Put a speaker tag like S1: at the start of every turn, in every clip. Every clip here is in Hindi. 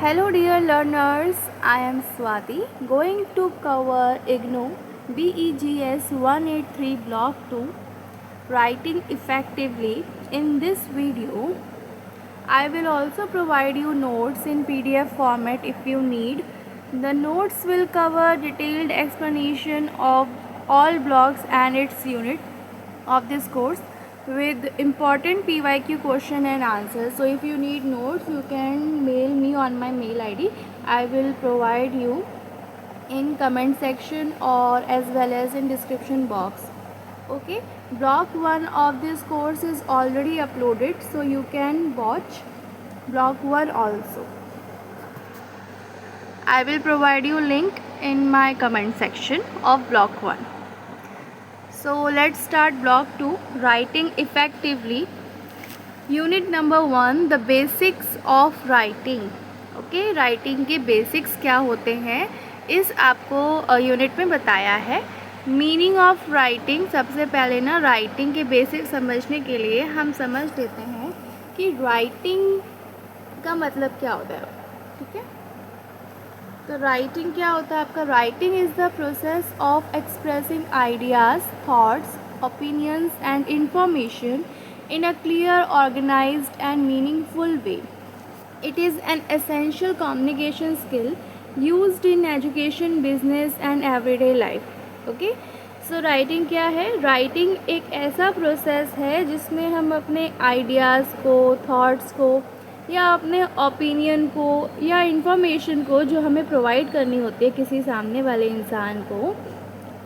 S1: Hello dear learners, I am Swati going to cover IGNOU BEGS 183 Block 2 Writing Effectively. In this video, I will also provide you notes in PDF format if you need. The notes will cover detailed explanation of all blocks and its unit of this course with important PYQ question and answers. So if you need notes, you can mail me on my mail ID. I will provide you in comment section or as well as in description box. Okay, block 1 of this course is already uploaded, so you can watch block 1 also. I will provide you link in my comment section of block 1. So let's start block 2, writing effectively. Unit number 1, the basics of writing. Okay, writing के बेसिक्स क्या होते हैं इस आपको यूनिट में बताया है. मीनिंग ऑफ राइटिंग, सबसे पहले ना राइटिंग के बेसिक्स समझने के लिए हम समझ लेते हैं कि राइटिंग का मतलब क्या होता है. ठीक है, तो राइटिंग क्या होता है आपका. Writing is the process of expressing ideas, thoughts, opinions and information in a clear, organized and meaningful way. It is an essential communication skill used in education, business and everyday life. Okay? So writing क्या है. writing एक ऐसा प्रोसेस है जिसमें हम अपने आइडियाज़ को, थॉट्स को या अपने ओपिनियन को या इंफॉर्मेशन को जो हमें प्रोवाइड करनी होती है किसी सामने वाले इंसान को,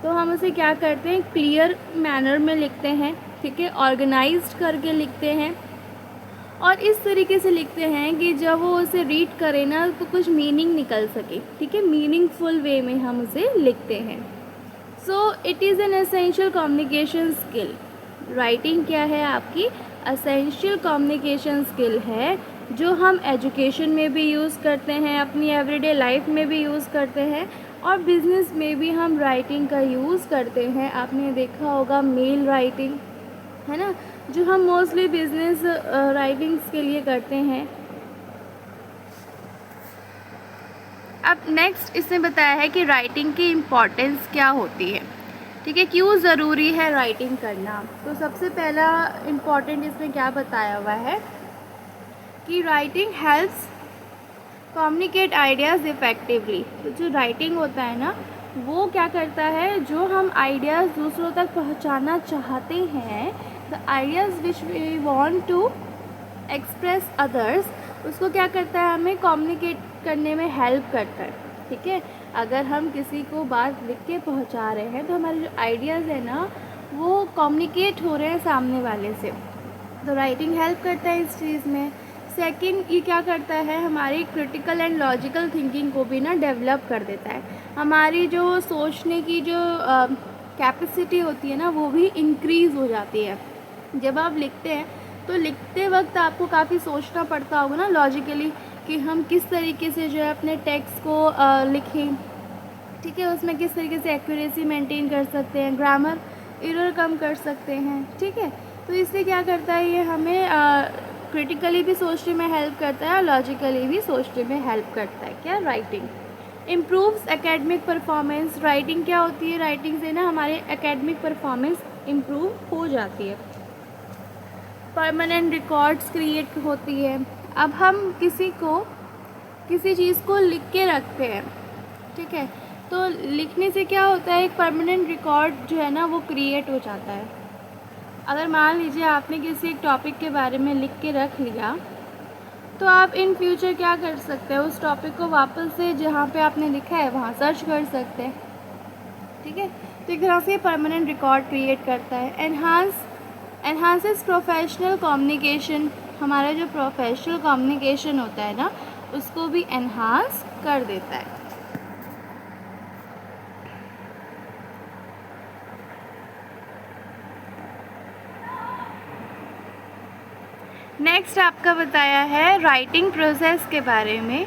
S1: तो हम उसे क्या करते हैं, क्लियर मैनर में लिखते हैं. ठीक है, ऑर्गेनाइज्ड करके लिखते हैं और इस तरीके से लिखते हैं कि जब वो उसे रीड करे ना तो कुछ मीनिंग निकल सके. ठीक है, मीनिंगफुल वे में हम उसे लिखते हैं. So it is an essential communication skill. Writing क्या है आपकी, एसेंशियल कम्युनिकेशन स्किल है जो हम एजुकेशन में भी यूज़ करते हैं, अपनी एवरीडे लाइफ में भी यूज़ करते हैं और बिज़नेस में भी हम राइटिंग का यूज़ करते हैं. आपने देखा होगा मेल राइटिंग है ना, जो हम मोस्टली बिजनेस राइटिंग्स के लिए करते हैं. अब नेक्स्ट इसमें बताया है कि राइटिंग की इम्पोर्टेंस क्या होती है. ठीक है, क्यों ज़रूरी है राइटिंग करना. तो सबसे पहला इम्पॉर्टेंट इसमें क्या बताया हुआ है कि writing helps communicate ideas effectively. तो जो राइटिंग होता है ना वो क्या करता है, जो हम आइडियाज़ दूसरों तक पहुंचाना चाहते हैं, the ideas which we want to express others, उसको क्या करता है, हमें कम्युनिकेट करने में हेल्प करता है. ठीक है, अगर हम किसी को बात लिख के पहुंचा रहे हैं तो हमारे जो आइडियाज़ है ना वो कम्युनिकेट हो रहे हैं सामने वाले से, तो राइटिंग हेल्प करता है इस चीज़ में. सेकंड, ये क्या करता है, हमारी क्रिटिकल एंड लॉजिकल थिंकिंग को भी ना डेवलप कर देता है. हमारी जो सोचने की जो कैपेसिटी होती है ना वो भी इंक्रीज़ हो जाती है. जब आप लिखते हैं तो लिखते वक्त आपको काफ़ी सोचना पड़ता होगा ना लॉजिकली कि हम किस तरीके से जो है अपने टेक्स्ट को लिखें. ठीक है, उसमें किस तरीके से एक्यूरेसी मेंटेन कर सकते हैं, ग्रामर एरर कम कर सकते हैं. ठीक है, तो इससे क्या करता है, ये हमें क्रिटिकली भी सोचने में हेल्प करता है और लॉजिकली भी सोचने में हेल्प करता है. क्या, writing improves academic performance. Writing क्या होती है, राइटिंग से ना हमारे एकेडमिक परफॉर्मेंस इम्प्रूव हो जाती है. परमानेंट रिकॉर्ड्स क्रिएट होती है. अब हम किसी चीज़ को लिख के रखते हैं. ठीक है, तो लिखने से क्या होता है, एक परमानेंट रिकॉर्ड जो है ना वो क्रिएट हो जाता है. अगर मान लीजिए आपने किसी एक टॉपिक के बारे में लिख के रख लिया तो आप इन फ्यूचर क्या कर सकते हैं, उस टॉपिक को वापस से जहाँ पे आपने लिखा है वहाँ सर्च कर सकते हैं. ठीक है, तो एक तरह से परमानेंट रिकॉर्ड क्रिएट करता है. Enhances professional communication. हमारा जो प्रोफेशनल कम्युनिकेशन होता है ना उसको भी एनहांस कर देता है. नेक्स्ट आपका बताया है राइटिंग प्रोसेस के बारे में.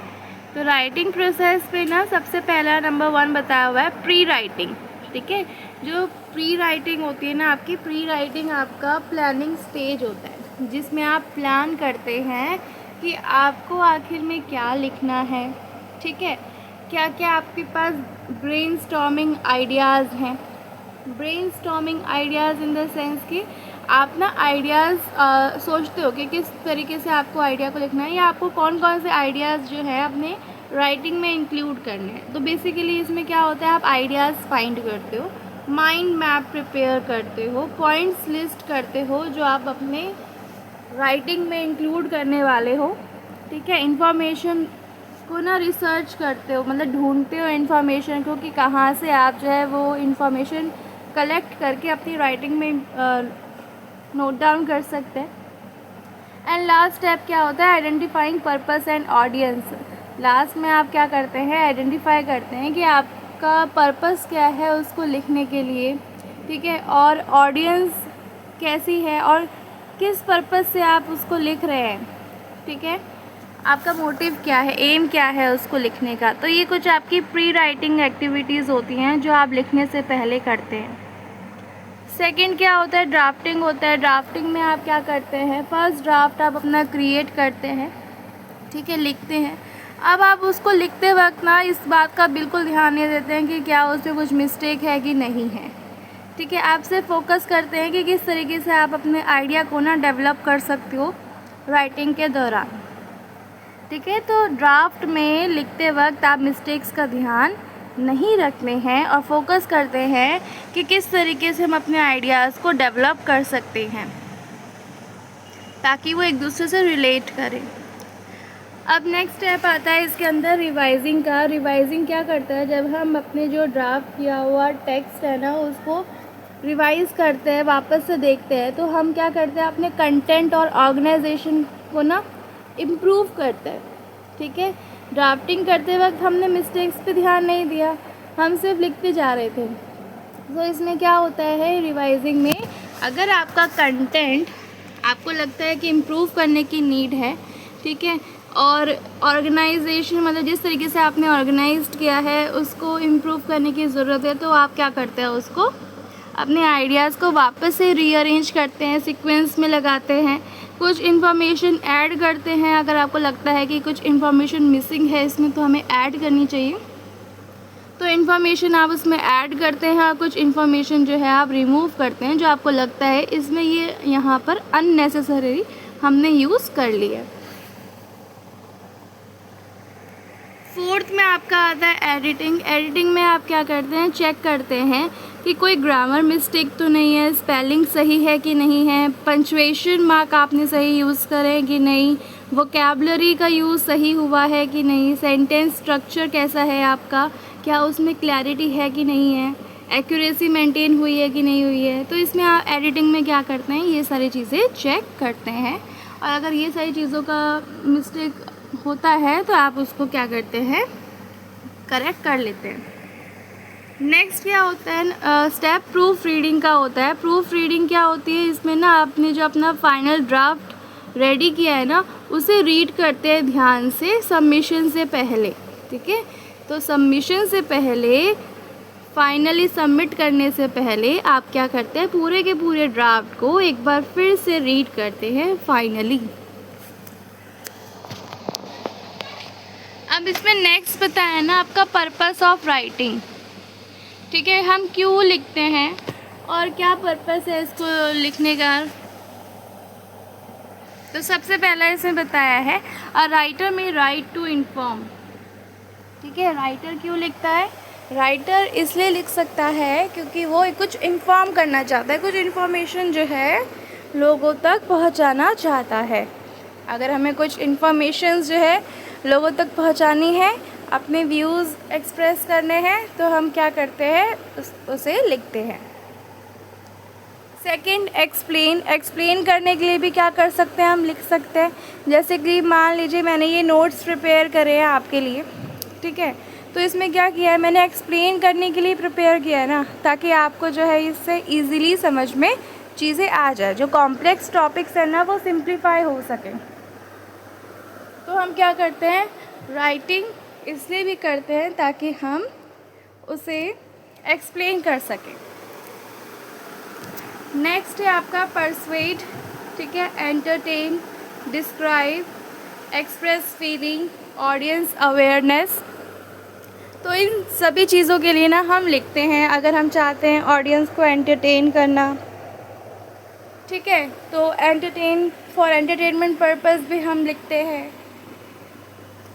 S1: तो राइटिंग प्रोसेस पे ना सबसे पहला नंबर 1 बताया हुआ है प्री राइटिंग. ठीक है, जो प्री राइटिंग होती है ना आपकी, प्री राइटिंग आपका प्लानिंग स्टेज होता है जिसमें आप प्लान करते हैं कि आपको आखिर में क्या लिखना है, ठीक है। क्या क्या आपके पास ब्रेनस्टॉर्मिंग आइडियाज़ हैं। Brainstorming ideas in the sense कि आप ना आइडियाज़ सोचते हो कि किस तरीके से आपको आइडिया को लिखना है, या आपको कौन कौन से आइडियाज़ जो है अपने राइटिंग में इंक्लूड करने हैं। तो बेसिकली इसमें क्या होता है, आप आइडियाज़ फाइंड करते हो, माइंड मैप प्रिपेयर करते हो, पॉइंट्स लिस्ट करते हो जो आप अपने राइटिंग में इंक्लूड करने वाले हो, ठीक है। इन्फॉर्मेशन को ना रिसर्च करते हो, मतलब ढूंढते हो इन्फॉर्मेशन को कि कहाँ से आप जो है वो इन्फॉर्मेशन कलेक्ट करके अपनी राइटिंग में नोट डाउन कर सकते हैं। एंड लास्ट स्टेप क्या होता है, identifying purpose and audience. Last में आप क्या करते हैं, आइडेंटिफाई करते हैं कि आपका पर्पस क्या है उसको लिखने के लिए, ठीक है, और ऑडियंस कैसी है और किस पर्पस से आप उसको लिख रहे हैं, ठीक है। आपका मोटिव क्या है, एम क्या है उसको लिखने का। तो ये कुछ आपकी प्री राइटिंग एक्टिविटीज़ होती हैं जो आप लिखने से पहले करते हैं। सेकंड क्या होता है, ड्राफ्टिंग होता है। ड्राफ्टिंग में आप क्या करते हैं, फर्स्ट ड्राफ्ट आप अपना क्रिएट करते हैं, ठीक है, लिखते हैं। अब आप उसको लिखते वक्त ना इस बात का बिल्कुल ध्यान नहीं देते हैं कि क्या उसमें कुछ मिस्टेक है कि नहीं है, ठीक है। आप सिर्फ फोकस करते हैं कि किस तरीके से आप अपने आइडिया को ना डेवलप कर सकते हो राइटिंग के दौरान, ठीक है। तो ड्राफ्ट में लिखते वक्त आप मिस्टेक्स का ध्यान नहीं रखते हैं और फोकस करते हैं कि किस तरीके से हम अपने आइडियाज़ को डेवलप कर सकते हैं ताकि वो एक दूसरे से रिलेट करें। अब नेक्स्ट स्टेप आता है इसके अंदर रिवाइजिंग का। रिवाइजिंग क्या करता है, जब हम अपने जो ड्राफ्ट किया हुआ टेक्स्ट है ना उसको रिवाइज करते हैं, वापस से देखते हैं, तो हम क्या करते हैं, अपने कंटेंट और ऑर्गेनाइजेशन को ना इम्प्रूव करते हैं, ठीक है। ड्राफ्टिंग करते वक्त हमने मिस्टेक्स पे ध्यान नहीं दिया, हम सिर्फ लिखते जा रहे थे। तो इसमें क्या होता है, रिवाइजिंग में अगर आपका कंटेंट आपको लगता है कि इम्प्रूव करने की नीड है, ठीक है, और ऑर्गेनाइजेशन मतलब जिस तरीके से आपने ऑर्गेनाइज्ड किया है उसको इम्प्रूव करने की ज़रूरत है, तो आप क्या करते हैं, उसको अपने आइडियाज़ को वापस से रीअरेंज करते हैं, सीक्वेंस में लगाते हैं, कुछ इन्फॉर्मेशन ऐड करते हैं। अगर आपको लगता है कि कुछ इन्फॉर्मेशन मिसिंग है इसमें तो हमें ऐड करनी चाहिए, तो इन्फॉर्मेशन आप उसमें ऐड करते हैं, और कुछ इन्फॉर्मेशन जो है आप रिमूव करते हैं जो आपको लगता है इसमें ये यहाँ पर अननेसेसरी हमने यूज़ कर लिया। फोर्थ में आपका आता है एडिटिंग। एडिटिंग में आप क्या करते हैं, चेक करते हैं कि कोई ग्रामर मिस्टेक तो नहीं है, स्पेलिंग सही है कि नहीं है, पंचुएशन मार्क आपने सही यूज़ करें कि नहीं, वोकैबुलरी का यूज़ सही हुआ है कि नहीं, सेंटेंस स्ट्रक्चर कैसा है आपका, क्या उसमें क्लैरिटी है कि नहीं है, एक्यूरेसी मेंटेन हुई है कि नहीं हुई है। तो इसमें आप एडिटिंग में क्या करते हैं, ये सारी चीज़ें चेक करते हैं, और अगर ये सारी चीज़ों का मिस्टेक होता है तो आप उसको क्या करते हैं, करेक्ट कर लेते हैं। नेक्स्ट क्या होता है स्टेप, प्रूफ रीडिंग का होता है। प्रूफ रीडिंग क्या होती है, इसमें ना आपने जो अपना फाइनल ड्राफ्ट रेडी किया है ना उसे रीड करते हैं ध्यान से सबमिशन से पहले, ठीक है। तो सबमिशन से पहले, फाइनली सबमिट करने से पहले आप क्या करते हैं, पूरे के पूरे ड्राफ्ट को एक बार फिर से रीड करते हैं फाइनली। अब इसमें नेक्स्ट बताया ना आपका पर्पस ऑफ राइटिंग, ठीक है, हम क्यों लिखते हैं और क्या पर्पस है इसको लिखने का। तो सबसे पहला इसमें बताया है अ राइटर में राइट टू इन्फॉर्म, ठीक है। राइटर क्यों लिखता है, राइटर इसलिए लिख सकता है क्योंकि वो कुछ इन्फॉर्म करना चाहता है, कुछ इन्फॉर्मेशन जो है लोगों तक पहुंचाना चाहता है। अगर हमें कुछ इन्फॉर्मेशन जो है लोगों तक पहुंचानी है, अपने व्यूज़ एक्सप्रेस करने हैं, तो हम क्या करते हैं, उसे लिखते हैं। Second, explain. एक्सप्लेन करने के लिए भी क्या कर सकते हैं, हम लिख सकते हैं। जैसे कि मान लीजिए मैंने ये नोट्स प्रिपेयर करे हैं आपके लिए, ठीक है, तो इसमें क्या किया है, मैंने एक्सप्लेन करने के लिए प्रिपेयर किया है ना, ताकि आपको जो है इससे ईज़िली समझ में चीज़ें आ जाए, जो कॉम्प्लेक्स टॉपिक्स है ना वो सिंप्लीफाई हो सके। तो हम क्या करते हैं, राइटिंग इसलिए भी करते हैं ताकि हम उसे एक्सप्लेन कर सकें। नेक्स्ट है आपका परसुएड, ठीक है, entertain, describe, express feeling, audience awareness. तो इन सभी चीज़ों के लिए ना हम लिखते हैं अगर हम चाहते हैं ऑडियंस को एंटरटेन करना, ठीक है। तो फॉर एंटरटेनमेंट पर्पस भी हम लिखते हैं,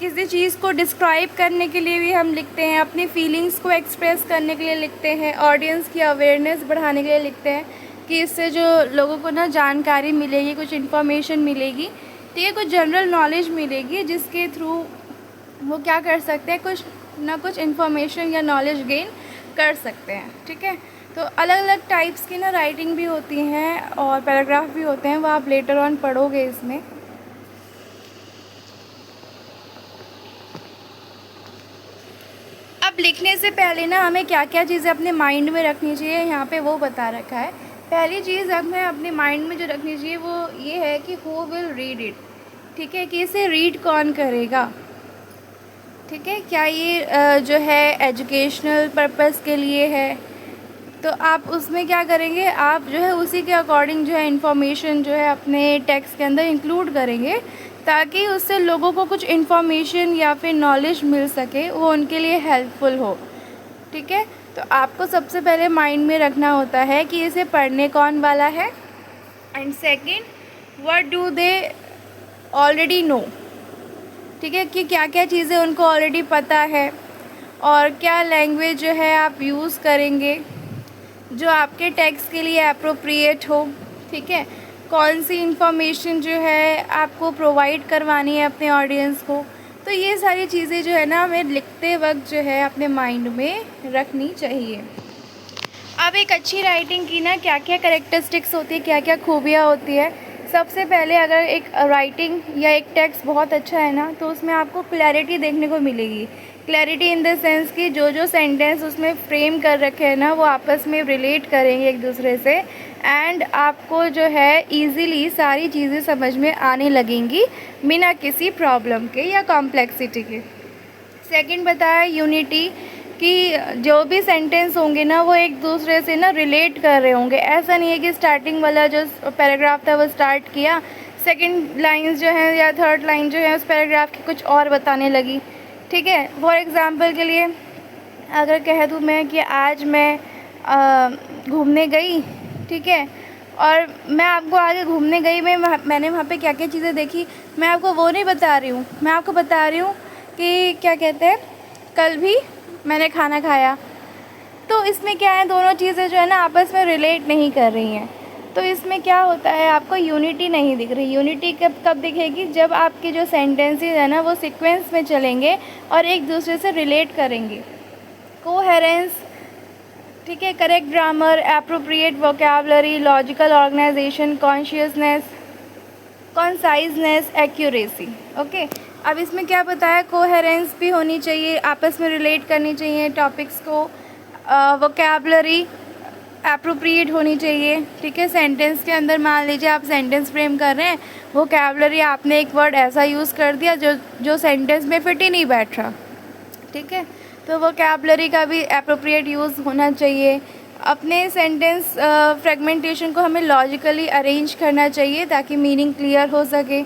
S1: किसी चीज़ को डिस्क्राइब करने के लिए भी हम लिखते हैं, अपनी फीलिंग्स को एक्सप्रेस करने के लिए लिखते हैं, ऑडियंस की अवेयरनेस बढ़ाने के लिए लिखते हैं कि इससे जो लोगों को ना जानकारी मिलेगी, कुछ इन्फॉर्मेशन मिलेगी, ठीक है, कुछ जनरल नॉलेज मिलेगी जिसके थ्रू वो क्या कर सकते हैं, कुछ ना कुछ इन्फॉर्मेशन या नॉलेज गेन कर सकते हैं, ठीक है। तो अलग अलग टाइप्स की ना राइटिंग भी होती हैं और पैराग्राफ भी होते हैं, वो आप लेटर ऑन पढ़ोगे इसमें। अब लिखने से पहले ना हमें क्या क्या चीज़ें अपने माइंड में रखनी चाहिए, यहाँ पे वो बता रखा है। पहली चीज़ हमें अपने माइंड में जो रखनी चाहिए वो ये है कि हु विल रीड इट, ठीक है, कि इसे रीड कौन करेगा, ठीक है। क्या ये जो है एजुकेशनल पर्पस के लिए है, तो आप उसमें क्या करेंगे, आप जो है उसी के अकॉर्डिंग जो है इन्फॉर्मेशन जो है अपने टेक्स्ट के अंदर इंक्लूड करेंगे ताकि उससे लोगों को कुछ इन्फॉर्मेशन या फिर नॉलेज मिल सके, वो उनके लिए हेल्पफुल हो, ठीक है। तो आपको सबसे पहले माइंड में रखना होता है कि इसे पढ़ने कौन वाला है, and second what do they already know, ठीक है, कि क्या क्या चीज़ें उनको ऑलरेडी पता है और क्या लैंग्वेज जो है आप यूज़ करेंगे जो आपके टेक्स्ट के लिए एप्रोप्रिएट हो, ठीक है। कौन सी इन्फॉर्मेशन जो है आपको प्रोवाइड करवानी है अपने ऑडियंस को। तो ये सारी चीज़ें जो है ना हमें लिखते वक्त जो है अपने माइंड में रखनी चाहिए। अब एक अच्छी राइटिंग की ना क्या क्या कैरेक्टरिस्टिक्स होती है, क्या क्या खूबियाँ होती है। सबसे पहले अगर एक राइटिंग या एक टेक्स्ट बहुत अच्छा है ना तो उसमें आपको क्लैरिटी देखने को मिलेगी। क्लैरिटी इन द सेंस कि जो जो सेंटेंस उसमें फ्रेम कर रखे हैं ना वो आपस में रिलेट करेंगे एक दूसरे से, एंड आपको जो है इजीली सारी चीज़ें समझ में आने लगेंगी बिना किसी प्रॉब्लम के या कॉम्प्लेक्सिटी के। सेकंड बताया यूनिटी, कि जो भी सेंटेंस होंगे ना वो एक दूसरे से ना रिलेट कर रहे होंगे। ऐसा नहीं है कि स्टार्टिंग वाला जो पैराग्राफ था वो स्टार्ट किया, सेकंड लाइंस जो है या थर्ड लाइन जो है उस पैराग्राफ की कुछ और बताने लगी, ठीक है। फॉर एग्ज़ाम्पल के लिए अगर कह दूँ मैं कि आज मैं घूमने गई, ठीक है, और मैं आपको आगे घूमने गई मैंने वहाँ पे क्या क्या चीज़ें देखी, मैं आपको वो नहीं बता रही हूँ, मैं आपको बता रही हूँ कि क्या कहते हैं कल भी मैंने खाना खाया। तो इसमें क्या है, दोनों चीज़ें जो है ना आपस में रिलेट नहीं कर रही हैं, तो इसमें क्या होता है आपको यूनिटी नहीं दिख रही। यूनिटी कब दिखेगी, जब आपके जो सेंटेंसेस है ना वो सीक्वेंस में चलेंगे और एक दूसरे से रिलेट करेंगे। कोहेरेंस, ठीक है, correct grammar, appropriate vocabulary, logical organisation, consciousness, conciseness, accuracy. Okay, अब इसमें क्या बताया, कोहेरेंस भी होनी चाहिए, आपस में रिलेट करनी चाहिए टॉपिक्स को, वोकैबुलरी एप्रोप्रिएट होनी चाहिए, ठीक है। सेंटेंस के अंदर मान लीजिए आप सेंटेंस फ्रेम कर रहे हैं, वोकैबुलरी आपने एक वर्ड ऐसा यूज़ कर दिया जो सेंटेंस में फिट ही नहीं बैठ रहा, ठीक है, तो वोकैबुलरी का भी एप्रोप्रिएट यूज़ होना चाहिए। अपने सेंटेंस फ्रेगमेंटेशन को हमें लॉजिकली अरेंज करना चाहिए ताकि मीनिंग क्लियर हो सके,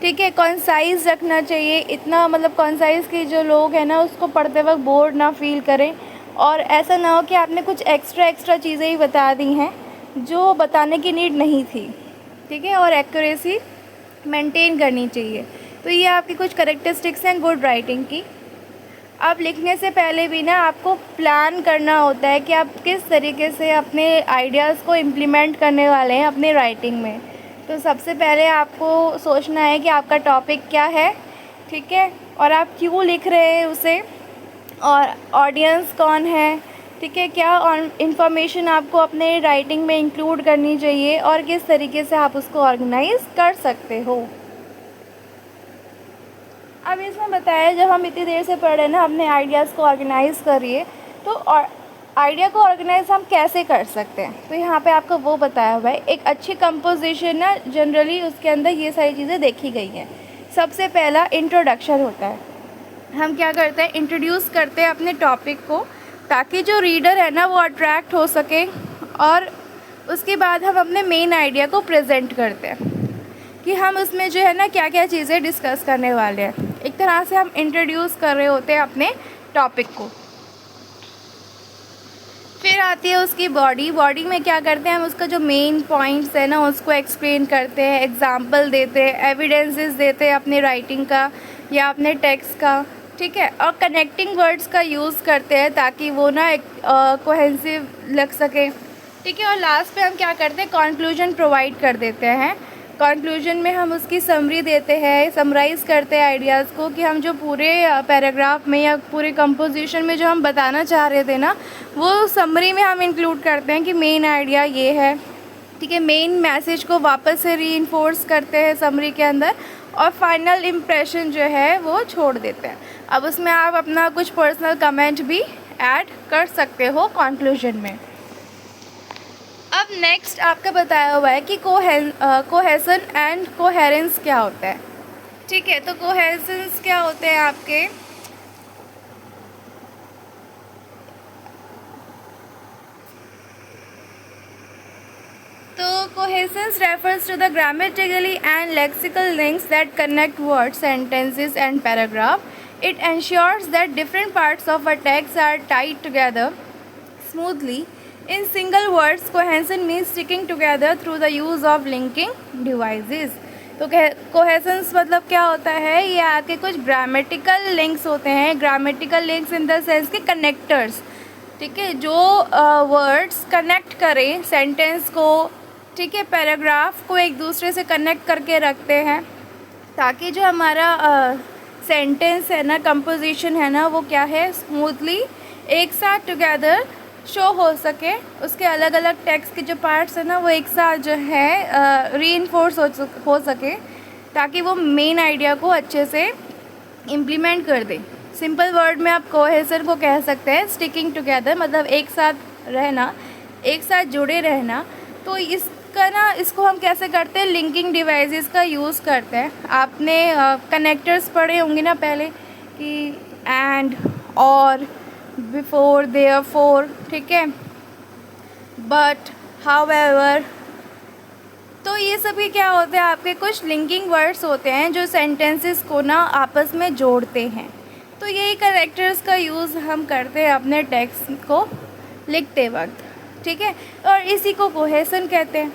S1: ठीक है। कॉन्साइज रखना चाहिए, इतना मतलब कॉन्साइज कि जो लोग हैं ना उसको पढ़ते वक्त बोर ना फील करें, और ऐसा ना हो कि आपने कुछ एक्स्ट्रा चीज़ें ही बता दी हैं जो बताने की नीड नहीं थी, ठीक है। और एक्यूरेसी मेंटेन करनी चाहिए। तो ये आपकी कुछ कैरेक्टरिस्टिक्स हैं गुड राइटिंग की। अब लिखने से पहले भी ना आपको प्लान करना होता है कि आप किस तरीके से अपने आइडियाज़ को इम्प्लीमेंट करने वाले हैं अपने राइटिंग में। तो सबसे पहले आपको सोचना है कि आपका टॉपिक क्या है, ठीक है, और आप क्यों लिख रहे हैं उसे, और ऑडियंस कौन है, ठीक है, क्या इन्फॉर्मेशन आपको अपने राइटिंग में इंक्लूड करनी चाहिए और किस तरीके से आप उसको ऑर्गेनाइज कर सकते हो। अब इसमें बताया जब हम इतनी देर से पढ़ रहे हैं ना अपने आइडियाज़ को ऑर्गेनाइज़ करिए, तो आइडिया को ऑर्गेनाइज हम कैसे कर सकते हैं, तो यहाँ पे आपको वो बताया हुआ है। एक अच्छी कंपोजिशन ना जनरली उसके अंदर ये सारी चीज़ें देखी गई हैं। सबसे पहला इंट्रोडक्शन होता है, हम क्या करते हैं इंट्रोड्यूस करते हैं अपने टॉपिक को ताकि जो रीडर है ना वो अट्रैक्ट हो सके, और उसके बाद हम अपने मेन आइडिया को प्रेजेंट करते हैं कि हम उसमें जो है ना क्या क्या चीज़ें डिस्कस करने वाले हैं। एक तरह से हम इंट्रोड्यूस कर रहे होते हैं अपने टॉपिक को। फिर आती है उसकी बॉडी में क्या करते हैं हम उसका जो मेन पॉइंट्स है ना उसको एक्सप्लेन करते हैं, एग्जांपल देते हैं, एविडेंसेस देते हैं अपने राइटिंग का या अपने टेक्स्ट का, ठीक है। और कनेक्टिंग वर्ड्स का यूज़ करते हैं ताकि वो ना एक कोहेसिव लग सके, ठीक है। और लास्ट पे हम क्या करते हैं, कंक्लूजन प्रोवाइड कर देते हैं। कंक्लूजन में हम उसकी समरी देते हैं, समराइज़ करते हैं आइडियाज़ को कि हम जो पूरे पैराग्राफ में या पूरे कंपोजिशन में जो हम बताना चाह रहे थे ना वो समरी में हम इंक्लूड करते हैं कि मेन आइडिया ये है, ठीक है। मेन मैसेज को वापस से रीइंफोर्स करते हैं समरी के अंदर और फाइनल इम्प्रेशन जो है वो छोड़ देते हैं। अब उसमें आप अपना कुछ पर्सनल कमेंट भी ऐड कर सकते हो कंक्लूजन में। अब नेक्स्ट आपका बताया हुआ है कि कोहेसन एंड कोहेरेंस क्या होता है, ठीक है। तो कोहेसेंस क्या होते हैं आपके, तो cohesence refers to the grammatically and lexical links that connect words, sentences and paragraph. It ensures that different parts of a text are tied together smoothly. In single words, cohesion means sticking together through the use of linking devices. तो कोहेसेंस मतलब क्या होता है, ये आपके कुछ ग्रामेटिकल लिंक्स होते हैं। Grammatical links in the sense के कनेक्टर्स, ठीक है, जो वर्ड्स कनेक्ट करें सेंटेंस को, ठीक है, पैराग्राफ को एक दूसरे से कनेक्ट करके रखते हैं ताकि जो हमारा सेंटेंस है ना, कंपोजिशन है ना, वो क्या है, स्मूथली एक साथ टुगेदर शो हो सके। उसके अलग अलग टेक्स्ट के जो पार्ट्स हैं ना वो एक साथ जो है रीइंफोर्स हो सके ताकि वो मेन आइडिया को अच्छे से इम्प्लीमेंट कर दे। सिंपल वर्ड में आप कोहेसन को कह सकते हैं स्टिकिंग टुगेदर, मतलब एक साथ रहना, एक साथ जुड़े रहना। तो इसका ना, इसको हम कैसे करते हैं, लिंकिंग डिवाइसेस का यूज़ करते हैं। आपने कनेक्टर्स पढ़े होंगे ना पहले कि एंड, और, बिफोर, देयरफॉर, ठीक है, बट, हाउएवर। तो ये सभी क्या होते हैं, आपके कुछ लिंकिंग वर्ड्स होते हैं जो सेंटेंसेस को ना आपस में जोड़ते हैं। तो यही कनेक्टर्स का यूज़ हम करते हैं अपने टेक्स्ट को लिखते वक्त, ठीक है। और इसी को कोहेसन कहते हैं।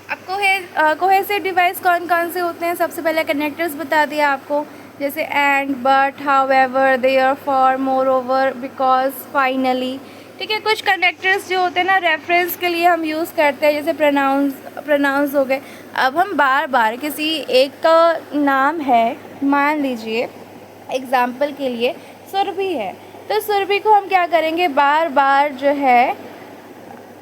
S1: अब कोहेसिव डिवाइस कौन कौन से होते हैं, सबसे पहले कनेक्टर्स बता दिया आपको, जैसे and, but, however, therefore, moreover, because, finally, ठीक है। कुछ कनेक्टर्स जो होते हैं ना रेफरेंस के लिए हम यूज़ करते हैं, जैसे प्रोनाउंस हो गए। अब हम बार बार किसी एक का नाम है, मान लीजिए एग्जाम्पल के लिए सुरभि है, तो सुरभि को हम क्या करेंगे, बार बार जो है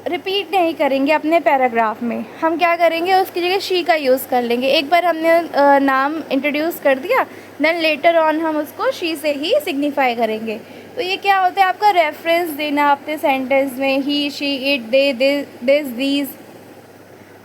S1: रिपीट नहीं करेंगे अपने पैराग्राफ में। हम क्या करेंगे, उसकी जगह शी का यूज़ कर लेंगे। एक बार हमने नाम इंट्रोड्यूस कर दिया, देन लेटर ऑन हम उसको शी से ही सिग्निफाई करेंगे। तो ये क्या होता है, आपका रेफरेंस देना अपने सेंटेंस में, he, she, it, they, this, these.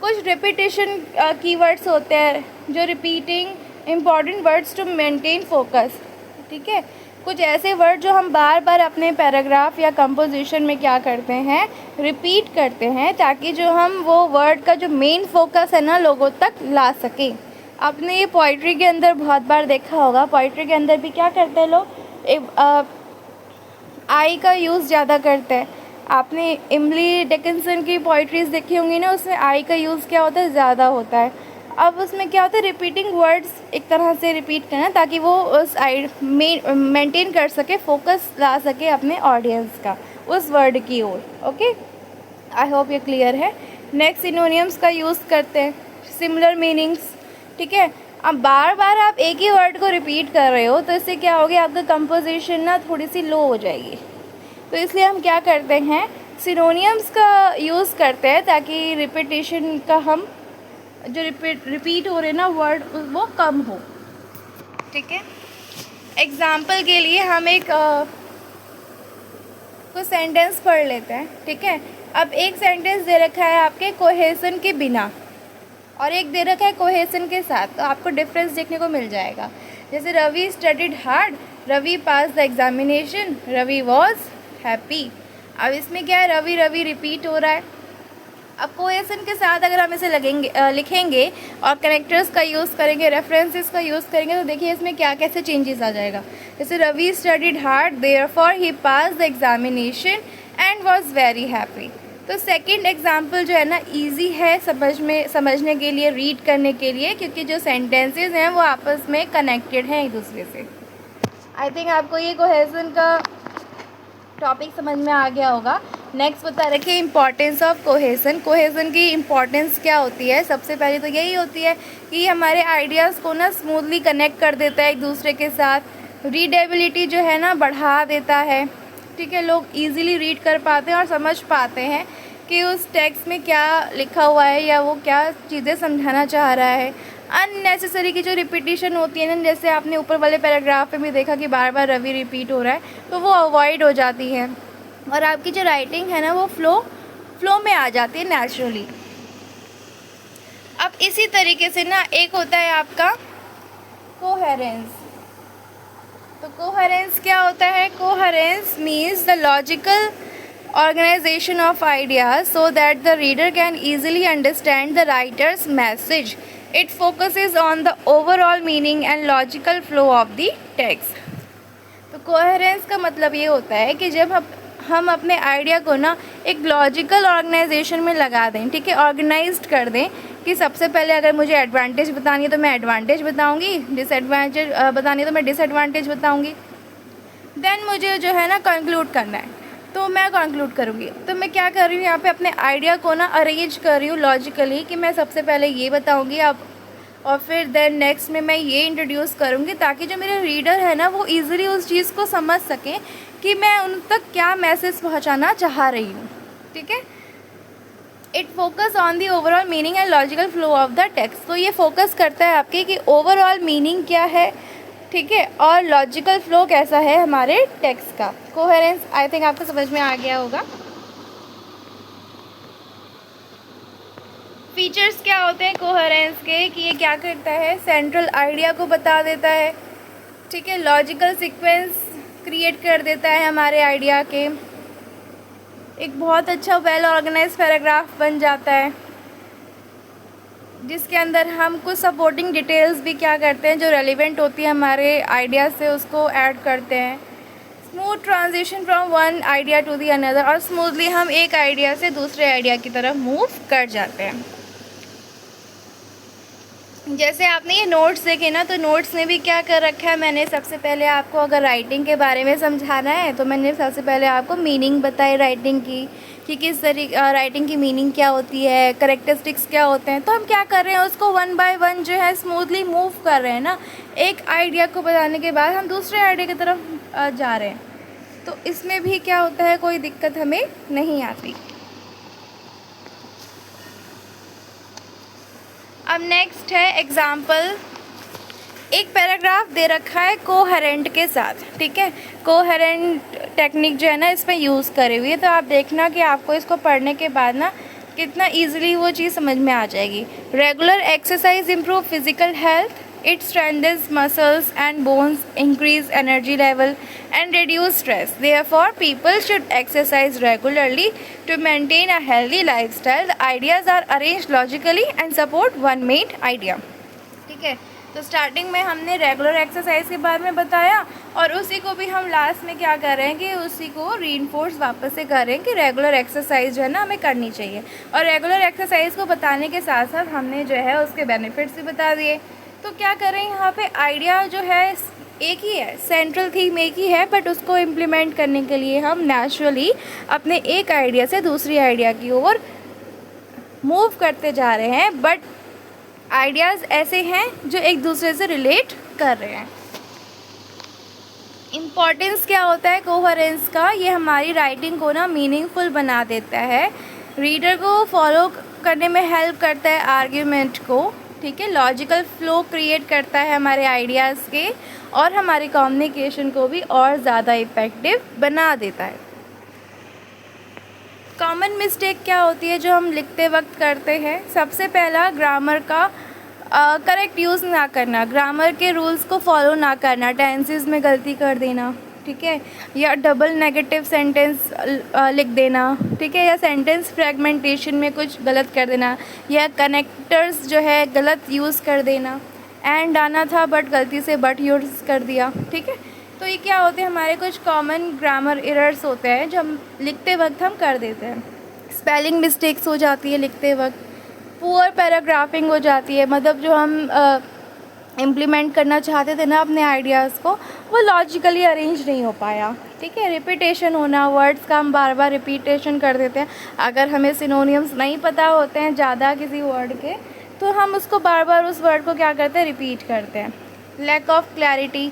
S1: कुछ रिपीटेशन कीवर्ड्स होते हैं जो repeating important words to maintain focus, ठीक है। कुछ ऐसे वर्ड जो हम बार बार अपने पैराग्राफ या कंपोजिशन में क्या करते हैं, रिपीट करते हैं ताकि जो हम वो वर्ड का जो मेन फोकस है ना लोगों तक ला सकें। आपने ये पोइट्री के अंदर बहुत बार देखा होगा, पोइट्री के अंदर भी क्या करते हैं लोग, आई का यूज़ ज़्यादा करते हैं। आपने इमली डिकिंसन की पोइट्रीज़ देखी होंगी ना, उसमें आई का यूज़ क्या होता है, ज़्यादा होता है। अब उसमें क्या होता है, रिपीटिंग वर्ड्स एक तरह से रिपीट करना ताकि वो उस मेंटेन कर सके, फोकस ला सके अपने ऑडियंस का उस वर्ड की ओर। ओके, आई होप ये क्लियर है। नेक्स्ट सिनोनियम्स का यूज़ करते हैं, सिमिलर मीनिंग्स, ठीक है। अब बार बार आप एक ही वर्ड को रिपीट कर रहे हो तो इससे क्या होगा, आपका कंपोजिशन ना थोड़ी सी लो हो जाएगी। तो इसलिए हम क्या करते हैं, सिनोनियम्स का यूज़ करते हैं ताकि रिपीटेशन का हम जो रिपीट हो रहे ना वर्ड वो कम हो, ठीक है। एग्जाम्पल के लिए हम एक कुछ सेंटेंस पढ़ लेते हैं, ठीक है। अब एक सेंटेंस दे रखा है आपके कोहेसन के बिना और एक दे रखा है कोहेसन के साथ, तो आपको डिफरेंस देखने को मिल जाएगा। जैसे Ravi studied hard, Ravi pass the examination, Ravi was happy. अब इसमें क्या है, रवि रवि रिपीट हो रहा है, अब कोहेसन के साथ अगर हम इसे लिखेंगे और कनेक्टर्स का यूज़ करेंगे, रेफरेंसेस का यूज़ करेंगे, तो देखिए इसमें क्या कैसे चेंजेस आ जाएगा। जैसे Ravi studied hard, therefore he pass the examination and was very happy. तो सेकंड एग्जाम्पल जो है ना ईजी है समझने के लिए, रीड करने के लिए, क्योंकि जो सेंटेंसेस हैं वो आपस में कनेक्टेड हैं एक दूसरे से। आई थिंक आपको ये कोहेसन का टॉपिक समझ में आ गया होगा। नेक्स्ट बता रखिए इम्पॉर्टेंस ऑफ कोहेसन। कोहेसन की इम्पॉर्टेंस क्या होती है? सबसे पहले तो यही होती है कि हमारे आइडियाज़ को ना स्मूथली कनेक्ट कर देता है एक दूसरे के साथ, रीडेबिलिटी जो है ना बढ़ा देता है। ठीक है, लोग इजीली रीड कर पाते हैं और समझ पाते हैं कि उस टेक्स्ट में क्या लिखा हुआ है या वो क्या चीज़ें समझाना चाह रहा है। अननेसेसरी की जो रिपीटिशन होती है ना, जैसे आपने ऊपर वाले पैराग्राफ में भी देखा कि बार बार रवि रिपीट हो रहा है, तो वो अवॉइड हो जाती है और आपकी जो राइटिंग है ना वो फ्लो में आ जाती है नेचुरली। अब इसी तरीके से ना एक होता है आपका कोहेरेंस। तो कोहेरेंस क्या होता है? Coherence means the logical organization of ideas so that the reader can easily understand the writer's message. It focuses on the overall meaning and logical flow of the text. तो कोहेरेंस का मतलब ये होता है कि जब हम अपने आइडिया को ना एक लॉजिकल ऑर्गेनाइजेशन में लगा दें, ठीक है, ऑर्गेनाइज्ड कर दें कि सबसे पहले अगर मुझे एडवांटेज बतानी है तो मैं एडवांटेज बताऊंगी, डिसएडवांटेज बतानी है तो मैं डिसएडवांटेज बताऊंगी, देन मुझे जो है ना कंक्लूड करना है तो मैं कंक्लूड करूँगी। तो मैं क्या कर रही हूँ यहाँ पे अपने आइडिया को ना अरेंज कर रही हूँ लॉजिकली कि मैं सबसे पहले ये बताऊँगी अब, और फिर देन नेक्स्ट में मैं ये इंट्रोड्यूस करूँगी ताकि जो मेरे रीडर है ना वो इजीली उस चीज़ को समझ सकें कि मैं उन तक क्या मैसेज पहुँचाना चाह रही हूँ। ठीक है, it focus on the overall meaning and logical flow of the text. तो ये फोकस करता है आपके कि ओवरऑल मीनिंग क्या है, ठीक है, और लॉजिकल फ्लो कैसा है हमारे टेक्स्ट का। कोहेरेंस आई थिंक आपको समझ में आ गया होगा। फीचर्स क्या होते हैं कोहेरेंस के कि ये क्या करता है? सेंट्रल आइडिया को बता देता है, ठीक है, लॉजिकल सीक्वेंस क्रिएट कर देता है हमारे आइडिया के, एक बहुत अच्छा वेल ऑर्गेनाइज पैराग्राफ बन जाता है जिसके अंदर हम कुछ सपोर्टिंग डिटेल्स भी क्या करते हैं जो रेलिवेंट होती है हमारे आइडिया से उसको ऐड करते हैं। Smooth transition from one idea to the another, और स्मूथली हम एक आइडिया से दूसरे आइडिया की तरफ मूव कर जाते हैं। जैसे आपने ये नोट्स देखे ना, तो नोट्स में भी क्या कर रखा है मैंने, सबसे पहले आपको अगर राइटिंग के बारे में समझाना है तो मैंने सबसे पहले आपको मीनिंग बताई राइटिंग की कि किस तरीके राइटिंग की मीनिंग क्या होती है, करेक्टरिस्टिक्स क्या होते हैं। तो हम क्या कर रहे हैं उसको वन बाय वन जो है स्मूथली मूव कर रहे हैं ना, एक आइडिया को बताने के बाद हम दूसरे आइडिया की तरफ जा रहे हैं। तो इसमें भी क्या होता है, कोई दिक्कत हमें नहीं आती। अब नेक्स्ट है एग्जाम्पल। एक पैराग्राफ दे रखा है कोहेरेंट के साथ, ठीक है, कोहेरेंट टेक्निक जो है ना इसमें यूज़ करी हुई है। तो आप देखना कि आपको इसको पढ़ने के बाद ना कितना इजीली वो चीज़ समझ में आ जाएगी। Regular exercise improve physical health, it strengthens muscles and bones, increase energy level and reduce stress. Therefore, people should exercise regularly to maintain a healthy lifestyle. The ideas are arranged logically and support one main idea. ठीक है, तो स्टार्टिंग में हमने रेगुलर एक्सरसाइज के बारे में बताया और उसी को भी हम लास्ट में क्या कर रहे हैं कि उसी को रीइंफोर्स वापस से कर रहे हैं कि रेगुलर एक्सरसाइज जो है ना हमें करनी चाहिए। और रेगुलर एक्सरसाइज को बताने के साथ साथ हमने जो है उसके बेनिफिट्स भी बता दिए। तो क्या करें, यहाँ पे आइडिया जो है एक ही है, सेंट्रल थीम एक ही है, बट उसको इम्प्लीमेंट करने के लिए हम नेचुरली अपने एक आइडिया से दूसरी आइडिया की ओर मूव करते जा रहे हैं। बट आइडियाज़ ऐसे हैं जो एक दूसरे से रिलेट कर रहे हैं। इम्पॉर्टेंस क्या होता है कोहेरेंस का, ये हमारी राइटिंग को ना मीनिंगफुल बना देता है, रीडर को फॉलो करने में हेल्प करता है आर्ग्यूमेंट को, ठीक है, लॉजिकल फ्लो क्रिएट करता है हमारे आइडियाज़ के और हमारी कम्युनिकेशन को भी और ज़्यादा इफ़ेक्टिव बना देता है। कॉमन मिस्टेक क्या होती है जो हम लिखते वक्त करते हैं? सबसे पहला ग्रामर का करेक्ट यूज़ ना करना, ग्रामर के रूल्स को फॉलो ना करना, टेंसेस में गलती कर देना, ठीक है, या डबल नेगेटिव सेंटेंस लिख देना, ठीक है, या सेंटेंस फ्रेगमेंटेशन में कुछ गलत कर देना, या कनेक्टर्स जो है गलत यूज़ कर देना। एंड आना था बट गलती से बट यूज़ कर दिया, ठीक है। तो ये क्या होते हैं, हमारे कुछ कॉमन ग्रामर एरर्स होते हैं जो हम लिखते वक्त हम कर देते हैं। स्पेलिंग मिस्टेक्स हो जाती है लिखते वक्त, पुअर पैराग्राफिंग हो जाती है, मतलब जो हम इम्प्लीमेंट करना चाहते थे ना अपने आइडियाज़ को, वो लॉजिकली अरेंज नहीं हो पाया, ठीक है। रिपीटेशन होना, वर्ड्स का हम बार बार रिपीटेशन कर देते हैं। अगर हमें सिनोनिम्स नहीं पता होते हैं ज़्यादा किसी वर्ड के, तो हम उसको बार बार उस वर्ड को क्या करते हैं, रिपीट करते हैं। लैक ऑफ क्लैरिटी,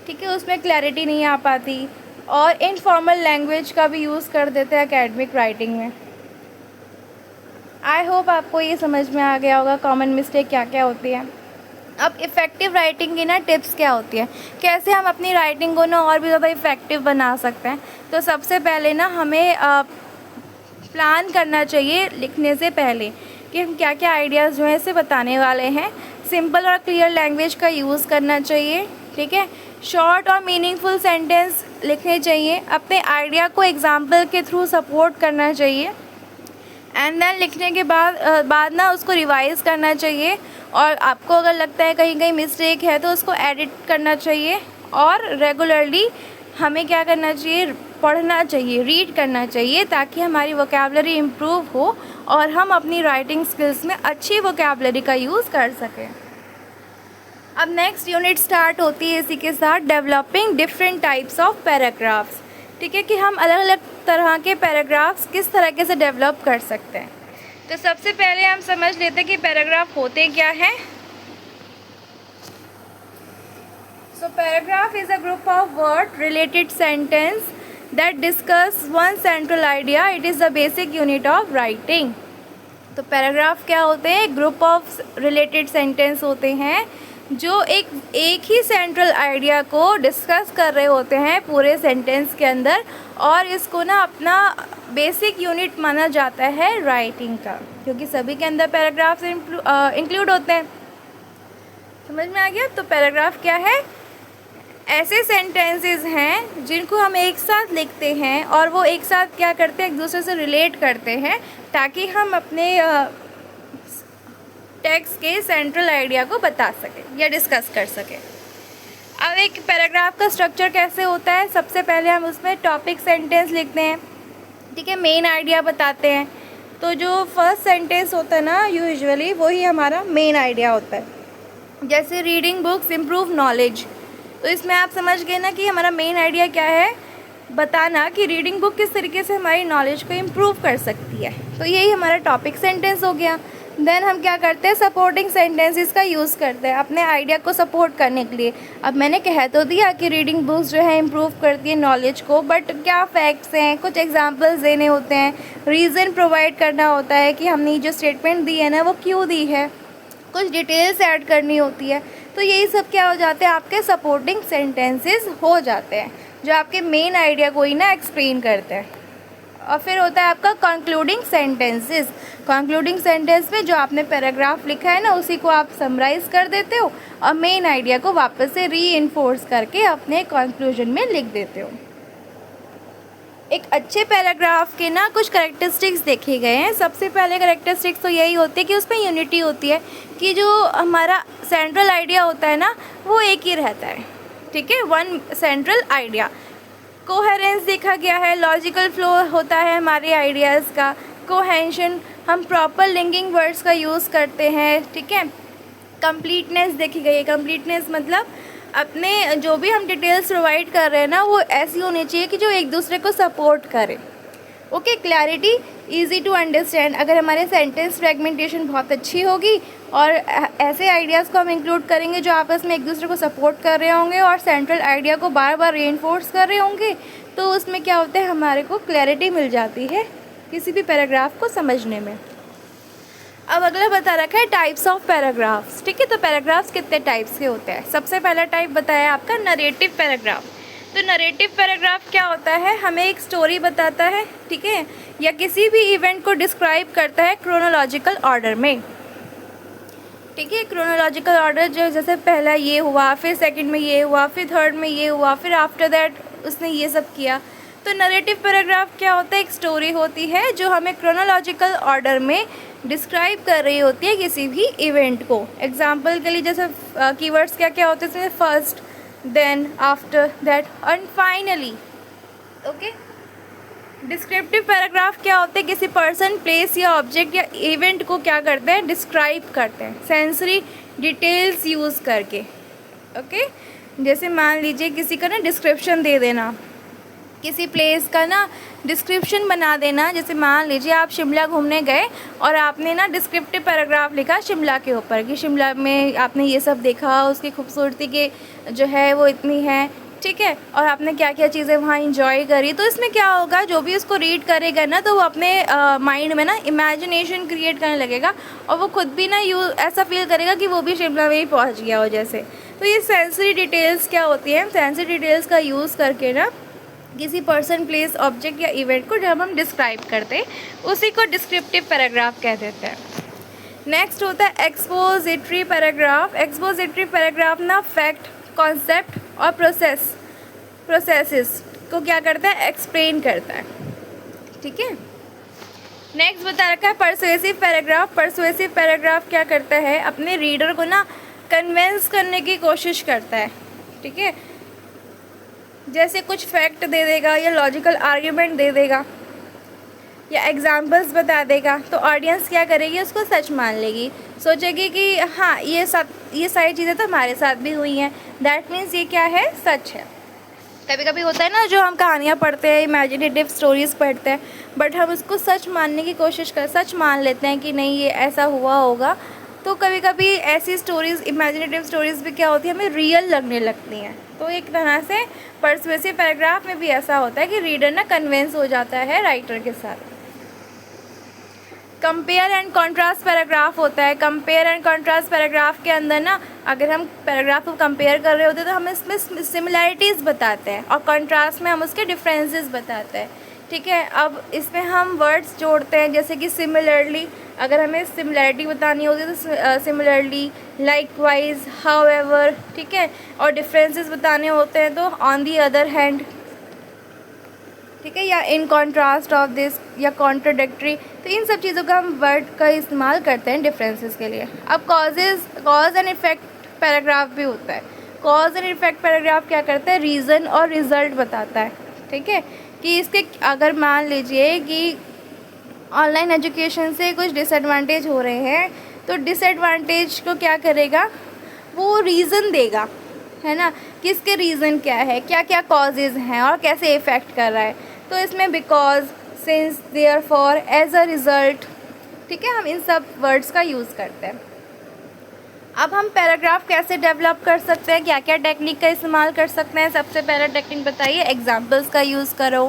S1: ठीक है, उसमें क्लैरिटी नहीं आ पाती। और इनफॉर्मल लैंग्वेज का भी यूज़ कर देते हैं एकेडमिक राइटिंग में। आई होप आपको ये समझ में आ गया होगा कॉमन मिस्टेक क्या क्या होती है। अब इफ़ेक्टिव राइटिंग की ना टिप्स क्या होती है, कैसे हम अपनी राइटिंग को ना और भी ज़्यादा इफ़ेक्टिव बना सकते हैं। तो सबसे पहले ना हमें प्लान करना चाहिए लिखने से पहले कि हम क्या क्या आइडियाज़ जो है इसे बताने वाले हैं। सिंपल और क्लियर लैंग्वेज का यूज़ करना चाहिए, ठीक है। शॉर्ट और मीनिंगफुल सेंटेंस लिखने चाहिए। अपने आइडिया को एग्जाम्पल के थ्रू सपोर्ट करना चाहिए। एंड देन लिखने के बाद ना उसको रिवाइज़ करना चाहिए। और आपको अगर लगता है कहीं कहीं मिस्टेक है तो उसको एडिट करना चाहिए। और रेगुलरली हमें क्या करना चाहिए, पढ़ना चाहिए, रीड करना चाहिए, ताकि हमारी वोकैबुलरी इम्प्रूव हो और हम अपनी राइटिंग स्किल्स में अच्छी वोकैबुलरी का यूज़ कर सकें। अब नेक्स्ट यूनिट स्टार्ट होती है इसी के साथ, developing different types of paragraphs, ठीक है, कि हम अलग अलग तरह के पैराग्राफ्स किस तरीके से डेवलप कर सकते हैं। तो सबसे पहले हम समझ लेते हैं कि पैराग्राफ होते क्या हैं। So paragraph is a group of word related sentence that discuss one central idea. It is the basic unit of writing. तो पैराग्राफ क्या होते हैं, ग्रुप ऑफ रिलेटेड सेंटेंस होते हैं जो एक ही सेंट्रल आइडिया को डिस्कस कर रहे होते हैं पूरे सेंटेंस के अंदर। और इसको ना अपना बेसिक यूनिट माना जाता है राइटिंग का, क्योंकि सभी के अंदर पैराग्राफ्स इंक्लूड होते हैं। समझ में आ गया। तो पैराग्राफ क्या है, ऐसे सेंटेंसेस हैं जिनको हम एक साथ लिखते हैं और वो एक साथ क्या करते हैं, एक दूसरे से रिलेट करते हैं, ताकि हम अपने टेक्स्ट के सेंट्रल आइडिया को बता सकें या डिस्कस कर सकें। अब एक पैराग्राफ का स्ट्रक्चर कैसे होता है, सबसे पहले हम उसमें टॉपिक सेंटेंस लिखते हैं, ठीक है, मेन आइडिया बताते हैं। तो जो फर्स्ट सेंटेंस होता है ना यूजुअली वही हमारा मेन आइडिया होता है। जैसे रीडिंग बुक्स इम्प्रूव नॉलेज, तो इसमें आप समझ गए ना कि हमारा मेन आइडिया क्या है, बताना कि रीडिंग बुक किस तरीके से हमारी नॉलेज को इम्प्रूव कर सकती है। तो यही हमारा टॉपिक सेंटेंस हो गया। देन हम क्या करते हैं, सपोर्टिंग सेंटेंसेस का यूज़ करते हैं अपने आइडिया को सपोर्ट करने के लिए। अब मैंने कह तो दिया कि रीडिंग बुक्स जो है इम्प्रूव करती है नॉलेज को, बट क्या फैक्ट्स हैं, कुछ एग्जांपल्स देने होते हैं, रीज़न प्रोवाइड करना होता है कि हमने जो स्टेटमेंट दी है ना वो क्यों दी है, कुछ डिटेल्स ऐड करनी होती है। तो यही सब क्या हो जाते हैं, आपके सपोर्टिंग सेंटेंसेस हो जाते हैं जो आपके मेन आइडिया को ही ना एक्सप्लेन करते हैं। और फिर होता है आपका कंक्लूडिंग सेंटेंसेस। कंक्लूडिंग सेंटेंस में जो आपने पैराग्राफ लिखा है ना उसी को आप समराइज़ कर देते हो और मेन आइडिया को वापस से रीइंफोर्स करके अपने कंक्लूजन में लिख देते हो। एक अच्छे पैराग्राफ के ना कुछ कैरेक्टरिस्टिक्स देखे गए हैं। सबसे पहले कैरेक्टरिस्टिक्स तो यही होती है कि उसमें यूनिटी होती है, कि जो हमारा सेंट्रल आइडिया होता है ना वो एक ही रहता है, ठीक है, वन सेंट्रल आइडिया। कोहेरेंस देखा गया है, लॉजिकल फ्लो होता है हमारे आइडियाज़ का। कोहेंशन, हम प्रॉपर लिंकिंग वर्ड्स का यूज़ करते हैं, ठीक है। कंप्लीटनेस देखी गई है। कंप्लीटनेस मतलब अपने जो भी हम डिटेल्स प्रोवाइड कर रहे हैं ना वो ऐसी होनी चाहिए कि जो एक दूसरे को सपोर्ट करे। Okay. Clarity, easy to understand. अगर हमारे सेंटेंस फ्रेगमेंटेशन बहुत अच्छी होगी और ऐसे आइडियाज़ को हम इंक्लूड करेंगे जो आपस में एक दूसरे को सपोर्ट कर रहे होंगे और सेंट्रल आइडिया को बार बार रीइंफोर्स कर रहे होंगे, तो उसमें क्या होता है, हमारे को क्लैरिटी मिल जाती है किसी भी पैराग्राफ को समझने में। अब अगला बता रखा है टाइप्स ऑफ पैराग्राफ्स, ठीक है। तो पैराग्राफ्स कितने टाइप्स के होते हैं। सबसे पहला टाइप बताया आपका नरेटिव पैराग्राफ। तो नरेटिव पैराग्राफ क्या होता है, हमें एक स्टोरी बताता है, ठीक है, या किसी भी इवेंट को डिस्क्राइब करता है क्रोनोलॉजिकल ऑर्डर में, ठीक है। क्रोनोलॉजिकल ऑर्डर जो जैसे पहला ये हुआ, फिर सेकंड में ये हुआ, फिर थर्ड में ये हुआ, फिर आफ्टर दैट उसने ये सब किया। तो नरेटिव पैराग्राफ क्या होता है, एक स्टोरी होती है जो हमें क्रोनोलॉजिकल ऑर्डर में डिस्क्राइब कर रही होती है किसी भी इवेंट को। एग्जाम्पल के लिए जैसे कीवर्ड्स क्या क्या होते हैं इसमें, first, then, after, that and finally. Okay. Descriptive paragraph क्या होते हैं, किसी पर्सन, प्लेस या ऑब्जेक्ट या इवेंट को क्या करते हैं, डिस्क्राइब करते हैं सेंसरी डिटेल्स यूज़ करके। ओके। जैसे मान लीजिए किसी का ना डिस्क्रिप्शन दे देना, किसी प्लेस का ना डिस्क्रिप्शन बना देना। जैसे मान लीजिए आप शिमला घूमने गए और आपने ना डिस्क्रिप्टिव पैराग्राफ लिखा शिमला के ऊपर कि शिमला में आपने ये सब देखा, उसकी खूबसूरती के जो है वो इतनी है, ठीक है, और आपने क्या क्या चीज़ें वहाँ इंजॉय करी। तो इसमें क्या होगा, जो भी उसको रीड करेगा ना तो वो अपने माइंड में ना इमेजिनेशन क्रिएट करने लगेगा और वो खुद भी ना ऐसा फील करेगा कि वो भी शिमला में ही पहुँच गया हो जैसे। तो ये सेंसरी डिटेल्स क्या होती हैं, सेंसरी डिटेल्स का यूज़ करके ना किसी पर्सन, प्लेस, ऑब्जेक्ट या इवेंट को जब हम डिस्क्राइब करते हैं उसी को डिस्क्रिप्टिव पैराग्राफ कह देते हैं। नेक्स्ट होता है एक्सपोजिटरी पैराग्राफ। एक्सपोजिटरी पैराग्राफ ना फैक्ट, कॉन्सेप्ट और प्रोसेसेस को क्या करता है, एक्सप्लेन करता है। ठीक है। नेक्स्ट बता रखा है परसुएसिव पैराग्राफ। परसुएसिव पैराग्राफ क्या करता है, अपने रीडर को ना कन्विंस करने की कोशिश करता है। ठीक है। जैसे कुछ फैक्ट दे देगा या लॉजिकल आर्ग्यूमेंट दे देगा या एग्जाम्पल्स बता देगा तो ऑडियंस क्या करेगी, उसको सच मान लेगी, सोचेगी कि हाँ ये सारी चीज़ें तो हमारे साथ भी हुई हैं, दैट मीन्स ये क्या है, सच है। कभी कभी होता है ना जो हम कहानियाँ पढ़ते हैं, इमेजिनेटिव स्टोरीज़ पढ़ते हैं, बट हम उसको सच मानने की कोशिश सच मान लेते हैं कि नहीं ये ऐसा हुआ होगा। तो कभी कभी ऐसी स्टोरीज़, इमेजिनेटिव स्टोरीज़ भी क्या होती है, हमें रियल लगने लगती हैं। तो एक तरह से परसुएसिव पैराग्राफ में भी ऐसा होता है कि रीडर ना कन्विंस हो जाता है राइटर के साथ। कंपेयर एंड कॉन्ट्रास्ट पैराग्राफ होता है। कंपेयर एंड कॉन्ट्रास्ट पैराग्राफ के अंदर ना अगर हम पैराग्राफ को कंपेयर कर रहे होते हैं तो हम इसमें सिमिलैरिटीज़ बताते हैं और कॉन्ट्रास्ट में हम उसके डिफरेंसेस बताते हैं। ठीक है। अब इसमें हम वर्ड्स जोड़ते हैं जैसे कि सिमिलरली, अगर हमें सिमिलैरिटी बतानी होती है तो सिमिलरली, लाइकवाइज, हाउएवर। ठीक है। और डिफरेंसेस बताने होते हैं तो ऑन दी अदर हैंड। ठीक है। या इन कॉन्ट्रास्ट ऑफ दिस या कॉन्ट्रोडिक्टरी। तो इन सब चीज़ों का हम वर्ड का इस्तेमाल करते हैं डिफरेंसेस के लिए। अब कॉज एंड इफेक्ट पैराग्राफ भी होता है। कॉज एंड इफेक्ट पैराग्राफ क्या करता है, रीज़न और रिज़ल्ट बताता है। ठीक है। कि इसके अगर मान लीजिए कि ऑनलाइन एजुकेशन से कुछ डिसएडवांटेज हो रहे हैं तो डिसएडवांटेज को क्या करेगा, वो रीज़न देगा, है ना, कि इसके रीज़न क्या है, क्या क्या कॉजेज़ हैं और कैसे इफ़ेक्ट कर रहा है। तो इसमें because, since, therefore, as a result. ठीक है। हम इन सब वर्ड्स का यूज़ करते हैं। अब हम पैराग्राफ कैसे डेवलप कर सकते हैं, क्या क्या टेक्निक का इस्तेमाल कर सकते हैं। सबसे पहला टेक्निक बताइए, एग्जाम्पल्स का यूज़ करो,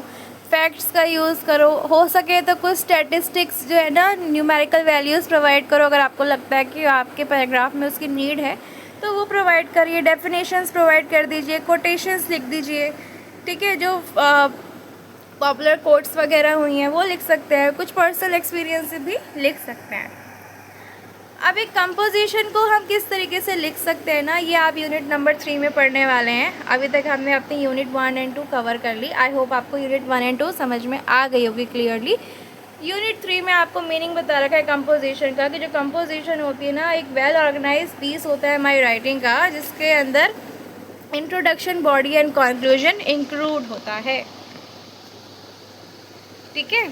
S1: फैक्ट्स का यूज़ करो, हो सके तो कुछ स्टैटिस्टिक्स जो है ना, न्यूमेरिकल वैल्यूज़ प्रोवाइड करो अगर आपको लगता है कि आपके पैराग्राफ में उसकी नीड है तो वो प्रोवाइड करिए। डेफिनेशंस प्रोवाइड कर दीजिए, कोटेशंस लिख दीजिए। ठीक है। जो पॉपुलर कोट्स वगैरह हुई हैं वो लिख सकते हैं, कुछ पर्सनल एक्सपीरियंस भी लिख सकते हैं। अब एक कंपोजिशन को हम किस तरीके से लिख सकते हैं ना, ये आप यूनिट नंबर 3 में पढ़ने वाले हैं। अभी तक हमने अपनी यूनिट 1 एंड 2 कवर कर ली। आई होप आपको यूनिट 1 एंड 2 समझ में आ गई होगी क्लियरली। यूनिट 3 में आपको मीनिंग बता रखा है कंपोजिशन का, कि जो कंपोजिशन होती है ना, एक वेल ऑर्गेनाइज पीस होता है हमारी राइटिंग का, जिसके अंदर introduction, body and conclusion include होता है। ठीक है।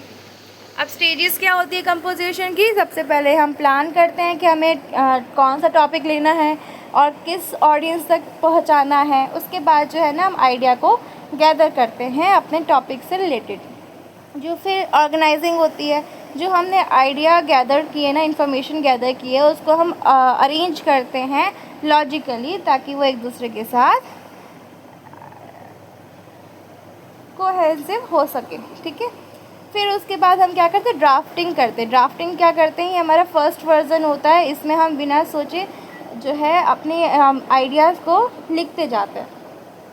S1: अब स्टेजेस क्या होती है कंपोजिशन की, सबसे पहले हम प्लान करते हैं कि हमें कौन सा टॉपिक लेना है और किस ऑडियंस तक पहुंचाना है। उसके बाद जो है ना हम आइडिया को गैदर करते हैं अपने टॉपिक से रिलेटेड। जो फिर ऑर्गेनाइजिंग होती है, जो हमने आइडिया गैदर किए ना, इन्फॉर्मेशन गैदर की है, उसको हम अरेंज करते हैं लॉजिकली ताकि वो एक दूसरे के साथ कोहेसिव हो सके। ठीक है। फिर उसके बाद हम क्या करते हैं, ड्राफ्टिंग करते हैं। ड्राफ्टिंग क्या करते हैं, ये हमारा फर्स्ट वर्जन होता है। इसमें हम बिना सोचे जो है अपने आइडियाज़ को लिखते जाते हैं।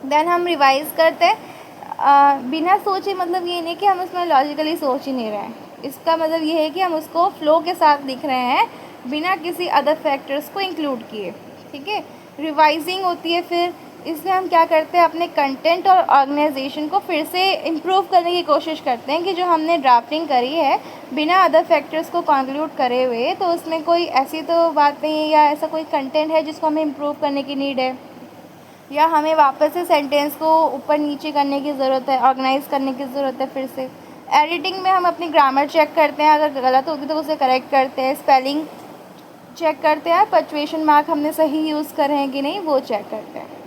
S1: देन हम रिवाइज़ करते हैं। बिना सोचे मतलब ये नहीं कि हम उसमें लॉजिकली सोच ही नहीं रहे हैं, इसका मतलब ये है कि हम उसको फ्लो के साथ लिख रहे हैं बिना किसी अदर फैक्टर्स को इंक्लूड किए। ठीक है। रिवाइजिंग होती है, फिर इसलिए हम क्या करते हैं, अपने कंटेंट और ऑर्गेनाइजेशन को फिर से इम्प्रूव करने की कोशिश करते हैं कि जो हमने ड्राफ्टिंग करी है बिना अदर फैक्टर्स को कंक्लूड करे हुए, तो उसमें कोई ऐसी तो बात नहीं है या ऐसा कोई कंटेंट है जिसको हमें इम्प्रूव करने की नीड है, या हमें वापस से सेंटेंस को ऊपर नीचे करने की ज़रूरत है, ऑर्गेनाइज करने की ज़रूरत है। फिर से एडिटिंग में हम अपनी ग्रामर चेक करते हैं, अगर गलत होगी तो उसे करेक्ट करते हैं, स्पेलिंग चेक करते हैं, पंक्चुएशन मार्क हमने सही यूज़ करे हैं कि नहीं वो चेक करते हैं।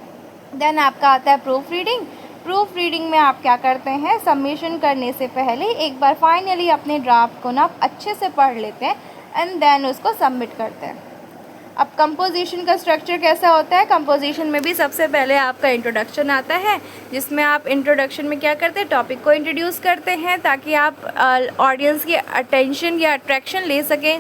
S1: देन आपका आता है प्रूफ रीडिंग। प्रूफ रीडिंग में आप क्या करते हैं, सबमिशन करने से पहले एक बार फाइनली अपने ड्राफ्ट को ना अच्छे से पढ़ लेते हैं एंड देन उसको सबमिट करते हैं। अब कंपोजिशन का स्ट्रक्चर कैसा होता है, कंपोजिशन में भी सबसे पहले आपका इंट्रोडक्शन आता है, जिसमें आप इंट्रोडक्शन में क्या करते हैं, टॉपिक को इंट्रोड्यूस करते हैं ताकि आप ऑडियंस की अटेंशन या अट्रैक्शन ले सकें,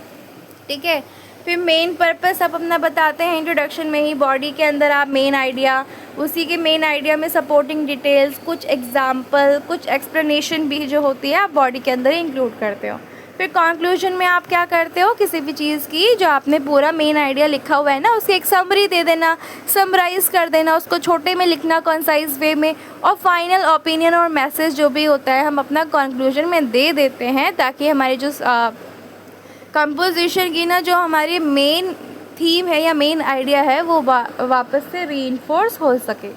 S1: ठीक है। फिर मेन पर्पस आप अपना बताते हैं इंट्रोडक्शन में ही, बॉडी के अंदर आप मेन आइडिया, उसी के मेन आइडिया में सपोर्टिंग डिटेल्स, कुछ एग्जाम्पल, कुछ एक्सप्लेनेशन भी जो होती है आप बॉडी के अंदर इंक्लूड करते हो। फिर कंक्लूजन में आप क्या करते हो, किसी भी चीज़ की जो आपने पूरा मेन आइडिया लिखा हुआ है ना उसकी एक समरी दे देना, समराइज़ कर देना, उसको छोटे में लिखना कंसाइज वे में, और फाइनल ओपिनियन और मैसेज जो भी होता है हम अपना कंक्लूजन में दे देते हैं ताकि हमारी जो कंपोजिशन की ना जो हमारी मेन थीम है या मेन आइडिया है वो वापस से रीइंफोर्स हो सके।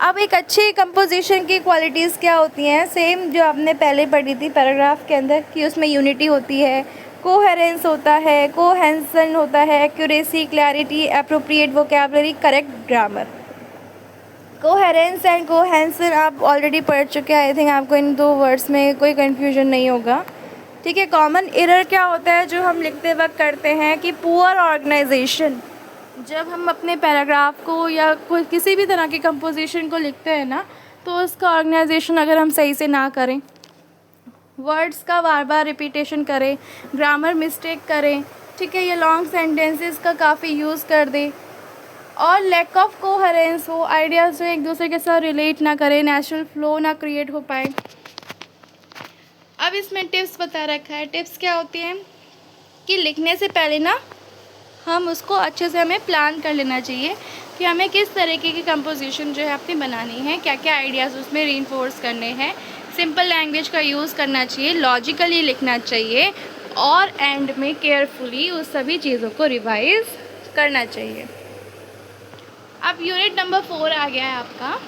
S1: अब एक अच्छे कंपोजिशन की क्वालिटीज़ क्या होती हैं, सेम जो आपने पहले पढ़ी थी पैराग्राफ के अंदर कि उसमें यूनिटी होती है, कोहेरेंस होता है, कोहेंसन होता है, accuracy, clarity, appropriate vocabulary, correct grammar. Coherence and cohesion आप ऑलरेडी पढ़ चुके हैं, आई थिंक आपको इन दो वर्ड्स में कोई कन्फ्यूजन नहीं होगा, ठीक है। कॉमन एरर क्या होता है जो हम लिखते वक्त करते हैं कि पुअर ऑर्गेनाइजेशन, जब हम अपने पैराग्राफ को या कोई किसी भी तरह की कंपोजिशन को लिखते हैं ना तो उसका ऑर्गेनाइजेशन अगर हम सही से ना करें, वर्ड्स का बार बार रिपीटेशन करें, ग्रामर मिस्टेक करें, ठीक है, ये लॉन्ग सेंटेंसेस का काफ़ी यूज़ कर दें, और लैक ऑफ कोहेरेंस हो, आइडियाज़ जो एक दूसरे के साथ रिलेट ना करें, नेचुरल फ्लो ना क्रिएट हो पाए। अब इसमें टिप्स बता रखा है। टिप्स क्या होती हैं कि लिखने से पहले ना हम उसको अच्छे से हमें प्लान कर लेना चाहिए कि हमें किस तरीके की कंपोजिशन जो है अपनी बनानी है, क्या क्या आइडियाज़ उसमें रीइंफोर्स करने हैं, सिंपल लैंग्वेज का यूज़ करना चाहिए, लॉजिकली लिखना चाहिए, और एंड में केयरफुली उस सभी चीज़ों को रिवाइज करना चाहिए। अब यूनिट नंबर 4 आ गया है आपका,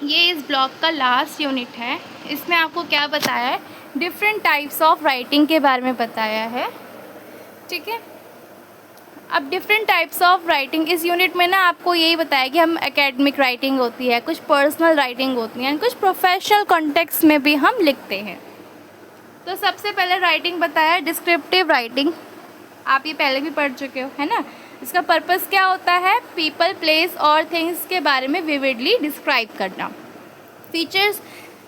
S1: ये इस ब्लॉक का लास्ट यूनिट है। इसमें आपको क्या बताया है, डिफरेंट टाइप्स ऑफ राइटिंग के बारे में बताया है, ठीक है। अब डिफरेंट टाइप्स ऑफ राइटिंग इस यूनिट में ना आपको यही बताया कि हम एकेडमिक राइटिंग होती है, कुछ पर्सनल राइटिंग होती है, कुछ प्रोफेशनल कॉन्टेक्स्ट में भी हम लिखते हैं। तो सबसे पहले राइटिंग बताया डिस्क्रिप्टिव राइटिंग, आप ये पहले भी पढ़ चुके हो, है ना। इसका पर्पस क्या होता है, पीपल, प्लेस और थिंग्स के बारे में विविडली डिस्क्राइब करना। फीचर्स,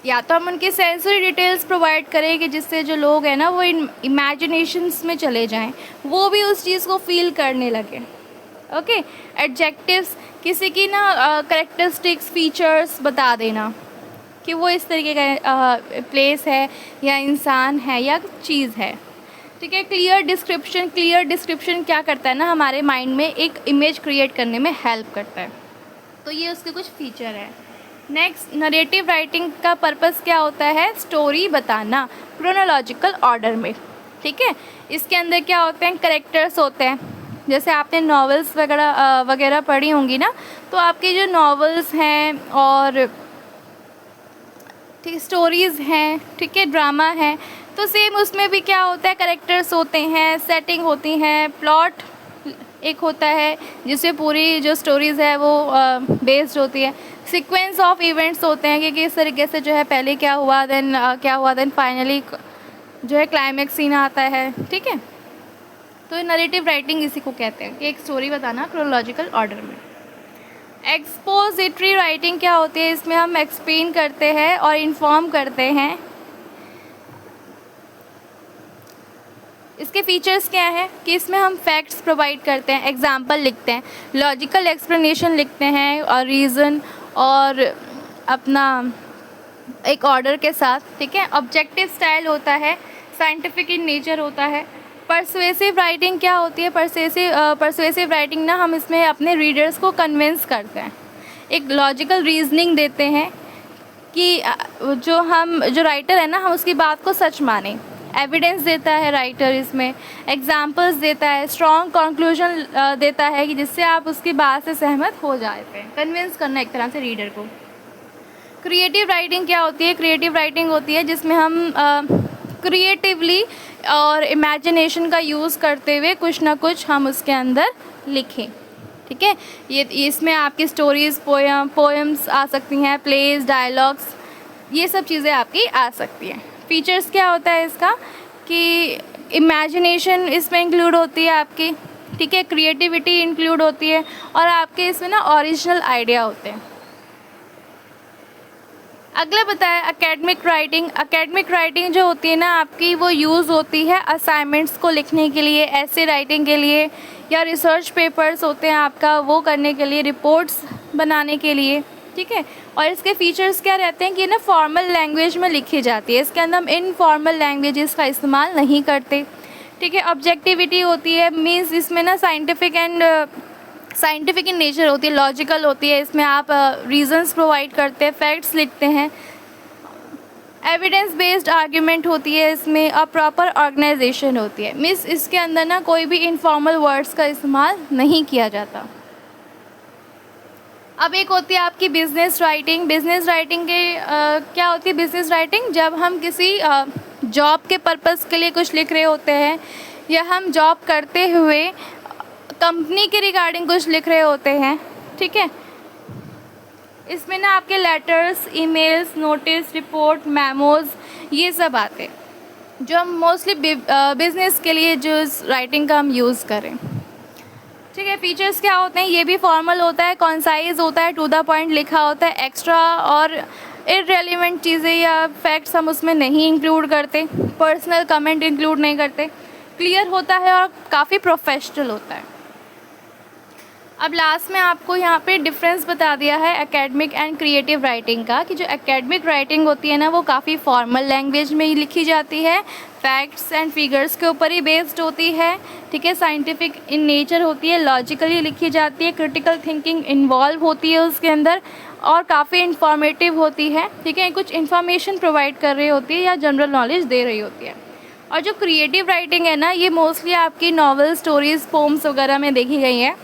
S1: या तो हम उनकी सेंसरी डिटेल्स प्रोवाइड करें कि जिससे जो लोग हैं ना वो इमेजिनेशंस में चले जाएं, वो भी उस चीज़ को फील करने लगे, ओके। एडजेक्टिव्स, किसी की ना कैरेक्टरिस्टिक्स, फीचर्स बता देना कि वो इस तरीके का प्लेस है या इंसान है या चीज़ है, ठीक है। क्लियर डिस्क्रिप्शन क्या करता है ना, हमारे माइंड में एक इमेज क्रिएट करने में हेल्प करता है, तो ये उसके कुछ फीचर है। नेक्स्ट, नरेटिव राइटिंग का पर्पस क्या होता है, स्टोरी बताना क्रोनोलॉजिकल ऑर्डर में, ठीक है। इसके अंदर क्या होते हैं, कैरेक्टर्स होते हैं, जैसे आपने नॉवेल्स वगैरह पढ़ी होंगी ना, तो आपके जो नॉवेल्स हैं और ठीक स्टोरीज़ हैं, ठीक है, ड्रामा है, तो सेम उसमें भी क्या होता है, कैरेक्टर्स होते हैं, सेटिंग होती हैं, प्लॉट एक होता है जिससे पूरी जो स्टोरीज़ है वो बेस्ड होती है, सीक्वेंस ऑफ इवेंट्स होते हैं कि किस तरीके से जो है पहले क्या हुआ, देन फाइनली जो है क्लाइमेक्स सीन आता है, ठीक है। तो नरेटिव राइटिंग इसी को कहते हैं कि एक स्टोरी बताना क्रोनोलॉजिकल ऑर्डर में। एक्सपोजिटरी राइटिंग क्या होती है, इसमें हम एक्सप्लेन करते हैं और इन्फॉर्म करते हैं। इसके फीचर्स क्या है कि इसमें हम फैक्ट्स प्रोवाइड करते हैं, एग्जाम्पल लिखते हैं, लॉजिकल एक्सप्लेनेशन लिखते हैं और रीज़न और अपना एक ऑर्डर के साथ, ठीक है। ऑब्जेक्टिव स्टाइल होता है, साइंटिफिक इन नेचर होता है। परसुएसिव राइटिंग क्या होती है, परसुएसिव राइटिंग ना हम इसमें अपने रीडर्स को कन्विंस करते हैं, एक लॉजिकल रीजनिंग देते हैं कि जो राइटर है ना, हम उसकी बात को सच माने। एविडेंस देता है राइटर, इसमें एग्जाम्पल्स देता है, स्ट्रॉन्ग कंक्लूजन देता है कि जिससे आप उसकी बात से सहमत हो जाते हैं। कन्विंस करना एक तरह से रीडर को। क्रिएटिव राइटिंग क्या होती है? क्रिएटिव राइटिंग होती है जिसमें हम क्रिएटिवली और इमेजिनेशन का यूज़ करते हुए कुछ ना कुछ हम उसके अंदर लिखें। ठीक है, ये इसमें आपकी स्टोरीज़, पोएम्स आ सकती हैं, प्लेज, डायलॉग्स, ये सब चीज़ें आपकी आ सकती हैं। फीचर्स क्या होता है इसका कि इमेजिनेशन इसमें इंक्लूड होती है आपकी, ठीक है, क्रिएटिविटी इंक्लूड होती है और आपके इसमें ना ओरिजिनल आइडिया होते हैं। अगला बताया एकेडमिक राइटिंग। एकेडमिक राइटिंग जो होती है ना आपकी, वो यूज़ होती है असाइनमेंट्स को लिखने के लिए, ऐसे राइटिंग के लिए, या रिसर्च पेपर्स होते हैं आपका वो करने के लिए, रिपोर्ट्स बनाने के लिए। ठीक है, और इसके फीचर्स क्या रहते हैं कि ना फॉर्मल लैंग्वेज में लिखी जाती है, इसके अंदर हम इनफॉर्मल लैंग्वेजेस का इस्तेमाल नहीं करते। ठीक है, ऑब्जेक्टिविटी होती है, मीन्स इसमें ना साइंटिफिक इन नेचर होती है, लॉजिकल होती है, इसमें आप रीजंस प्रोवाइड करते हैं, फैक्ट्स लिखते हैं। एविडेंस बेस्ड आर्ग्यूमेंट होती है इसमें, और प्रॉपर ऑर्गेनाइजेशन होती है, मीन्स इसके अंदर ना कोई भी इनफॉर्मल वर्ड्स का इस्तेमाल नहीं किया जाता। अब एक होती है आपकी बिजनेस राइटिंग। बिजनेस राइटिंग के क्या होती है बिजनेस राइटिंग? जब हम किसी जॉब के पर्पस के लिए कुछ लिख रहे होते हैं, या हम जॉब करते हुए कंपनी के रिगार्डिंग कुछ लिख रहे होते हैं। ठीक है, इसमें ना आपके letters, emails, notice, report, memos, ये सब आते हैं जो हम मोस्टली बिज़नेस के लिए जो राइटिंग का हम यूज़ करें। ठीक है, फीचर्स क्या होते हैं? ये भी फॉर्मल होता है, कॉन्साइज होता है, टू द पॉइंट लिखा होता है, एक्स्ट्रा और इररेलेवेंट चीज़ें या फैक्ट्स हम उसमें नहीं इंक्लूड करते, पर्सनल कमेंट इंक्लूड नहीं करते, क्लियर होता है और काफ़ी प्रोफेशनल होता है। अब लास्ट में आपको यहाँ पे डिफरेंस बता दिया है एकेडमिक एंड क्रिएटिव राइटिंग का, कि जो एकेडमिक राइटिंग होती है ना वो काफ़ी फॉर्मल लैंग्वेज में ही लिखी जाती है, फैक्ट्स एंड फिगर्स के ऊपर ही बेस्ड होती है। ठीक है, साइंटिफिक इन नेचर होती है, लॉजिकली लिखी जाती है, क्रिटिकल थिंकिंग इन्वॉल्व होती है उसके अंदर, और काफ़ी इंफॉर्मेटिव होती है। ठीक है, कुछ इन्फॉर्मेशन प्रोवाइड कर रही होती है या जनरल नॉलेज दे रही होती है। और जो क्रिएटिव राइटिंग है ना, ये मोस्टली आपकी नॉवल, स्टोरीज़, पोम्स वगैरह में देखी गई है।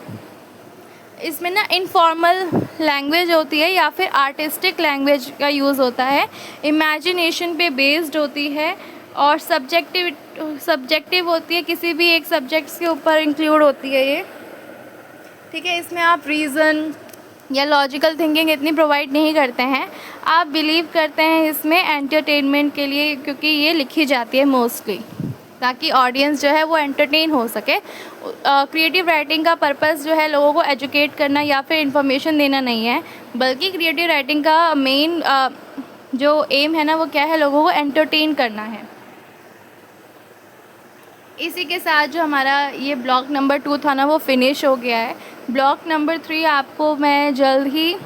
S1: इसमें ना इनफॉर्मल लैंग्वेज होती है या फिर आर्टिस्टिक लैंग्वेज का यूज़ होता है, इमेजिनेशन पे बेस्ड होती है, और सब्जेक्टिव होती है, किसी भी एक सब्जेक्ट्स के ऊपर इंक्लूड होती है ये। ठीक है, इसमें आप रीज़न या लॉजिकल थिंकिंग इतनी प्रोवाइड नहीं करते हैं, आप बिलीव करते हैं इसमें एंटरटेनमेंट के लिए, क्योंकि ये लिखी जाती है मोस्टली ताकि ऑडियंस जो है वो एंटरटेन हो सके। क्रिएटिव राइटिंग का पर्पस जो है लोगों को एजुकेट करना या फिर इंफॉर्मेशन देना नहीं है, बल्कि क्रिएटिव राइटिंग का मेन जो एम है ना वो क्या है, लोगों को एंटरटेन करना है। इसी के साथ जो हमारा ये ब्लॉक नंबर 2 था ना वो फिनिश हो गया है। ब्लॉक नंबर 3 आपको मैं जल्द ही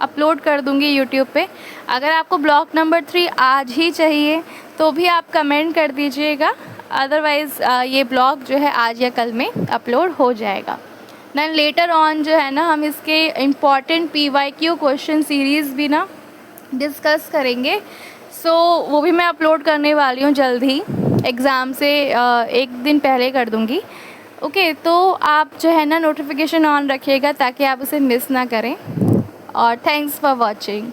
S1: अपलोड कर दूंगी यूट्यूब पे। अगर आपको ब्लॉक नंबर 3 आज ही चाहिए तो भी आप कमेंट कर दीजिएगा, अदरवाइज़ ये ब्लॉग जो है आज या कल में अपलोड हो जाएगा। देन लेटर ऑन जो है ना हम इसके इम्पॉर्टेंट PYQ क्वेश्चन सीरीज़ भी ना डिस्कस करेंगे, सो वो भी मैं अपलोड करने वाली हूँ जल्द ही, एग्ज़ाम से एक दिन पहले कर दूँगी। ओके, तो आप जो है ना नोटिफिकेशन ऑन रखिएगा ताकि आप उसे मिस ना करें, और थैंक्स फॉर वॉचिंग।